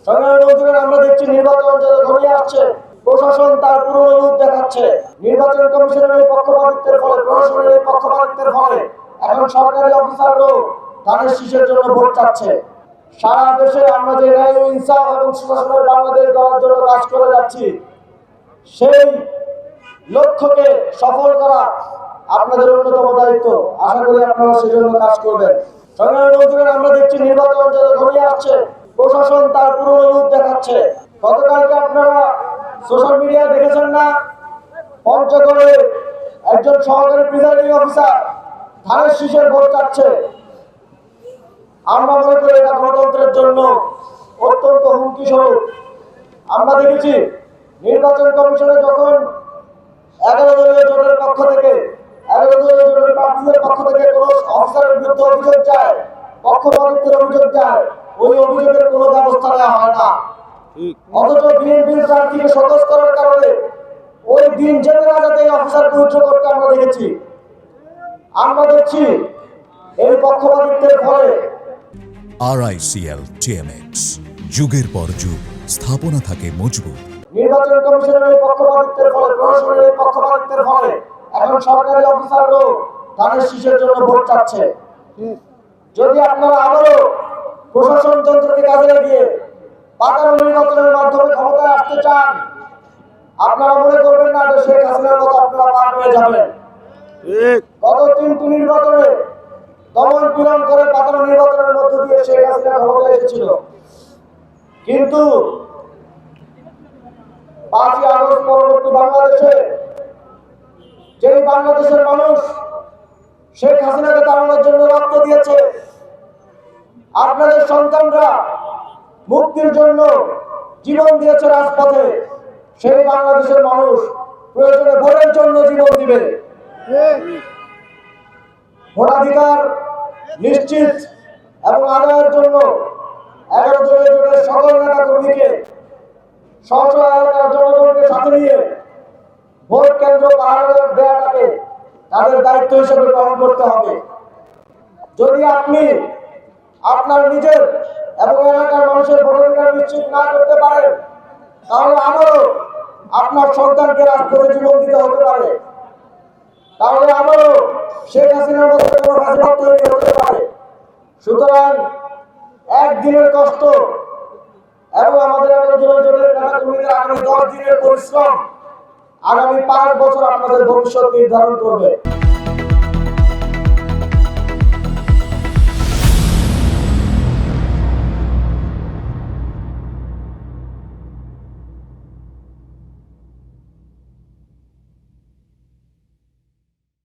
সংগ্রামী বন্ধুরা, আমরা দেখছি নির্বাচন যত ঘনিয়ে আসছে, প্রশাসন তার পুরনো রূপ দেখাচ্ছে। নির্বাচন কমিশনের এই পক্ষপাতিত্বের ফলে, প্রশাসনের এই পক্ষপাতিত্বের ফলে এখন সরকারি অফিসাররাও ধানের শীষের জন্য ভোট চাচ্ছে। সারা দেশে আমরা যে ন্যায় ও ইনসাফ এবং সুশাসনের বাংলাদেশ গড়ার জন্য কাজ করে যাচ্ছি, সেই লক্ষ্যকে সফল করা আপনাদের অন্যতম দায়িত্ব। আশা করি আপনারা সেই জন্য কাজ করবেন। সংগ্রামী বন্ধুরা, আমরা দেখছি নির্বাচন যত ঘনিয়ে আসছে, প্রশাসন তার পুরনো রূপ দেখাচ্ছে। গতকালকে আপনারা সোশ্যাল মিডিয়ায় দেখেছেন না, পঞ্চগড়ে একজন সহকারী প্রিজাইডিং অফিসার ধানের শীষের ভোট চাচ্ছে। আমরা মনে করি এটা গণতন্ত্রের জন্য অত্যন্ত হুমকি স্বরূপ। আমরা দেখেছি নির্বাচন কমিশনে যখন 11 দলীয় জোটের পক্ষ থেকে 11 দলীয় জোটের প্রার্থীদের পক্ষ থেকে কোনো অফিসারের বিরুদ্ধে অভিযোগ যায়, পক্ষপাতিত্বের অভিযোগ যায়, ওই অভিযোগের কোনো ব্যবস্থা নেওয়া হয় না। অথচ বিএনপির প্রার্থীকে সদস্য করার কারণে ওই দিন যেতে না যেতে অফিসারকে উচ্চ করতে আমরা দেখেছি। আমরা দেখছি এই পক্ষপাতিত্বের ফলে RICL TMX যুগের পর যুগ স্থাপনা থাকে মজবুত। নির্বাচন কমিশনের এই পক্ষপাতিত্বের ফলে, প্রশাসনের এই পক্ষপাতিত্বের ফলে এখন সরকারি অফিসাররাও ধানের শীষের জন্য ভোট চাচ্ছে। যদি আপনারা আবারও প্রশাসন তন্ত্রকে কাজে লাগিয়ে পাতানো নির্বাচনের মাধ্যমে ক্ষমতায় আসতে চান, আপনারা মনে করবেন না যে শেখ হাসিনার মতো আপনারা পার পেয়ে যাবেন। গত 3টি নির্বাচনে দমন পীড়ন করে পাতানো নির্বাচনের মধ্য দিয়ে শেখ হাসিনা ক্ষমতায় এসেছিল, কিন্তু 5ই আগস্ট পরবর্তী বাংলাদেশে যেই বাংলাদেশের মানুষ শেখ হাসিনাকে তাড়ানোর জন্য রক্ত দিয়েছে, আপনাদের সন্তানরা মুক্তির জন্য জীবন দিয়েছে রাজপথে, সেই বাংলাদেশের মানুষ প্রয়োজনে ভোটের জন্য জীবন দিবে। ভোটাধিকার নিশ্চিত এবং আদায়ের জন্য 11 দলীয় জোটের সকল নেতা কর্মীকে স্ব-স্ব এলাকার জনগণকে সাথে নিয়ে ভোট কেন্দ্র পাহাড় দেওয়াটাকে তাদের দায়িত্ব হিসেবে গ্রহণ করতে হবে। যদি আপনি আপনার নিজের এবং এলাকার মানুষের ভোটাধিকার নিশ্চিত না করতে পারেন, তাহলে আবারও আপনার সন্তানকে রাজপথে জীবন দিতে হতে পারে, তাহলে আবারও শেখ হাসিনার মতো কোনো ফ্যাসিবাদ তৈরি হতে পারে। সুতরাং একদিনের কষ্ট এবং আমাদের আগামী 10 দিনের পরিশ্রম আগামী 5 বছর আপনাদের ভবিষ্যৎ নির্ধারণ করবে।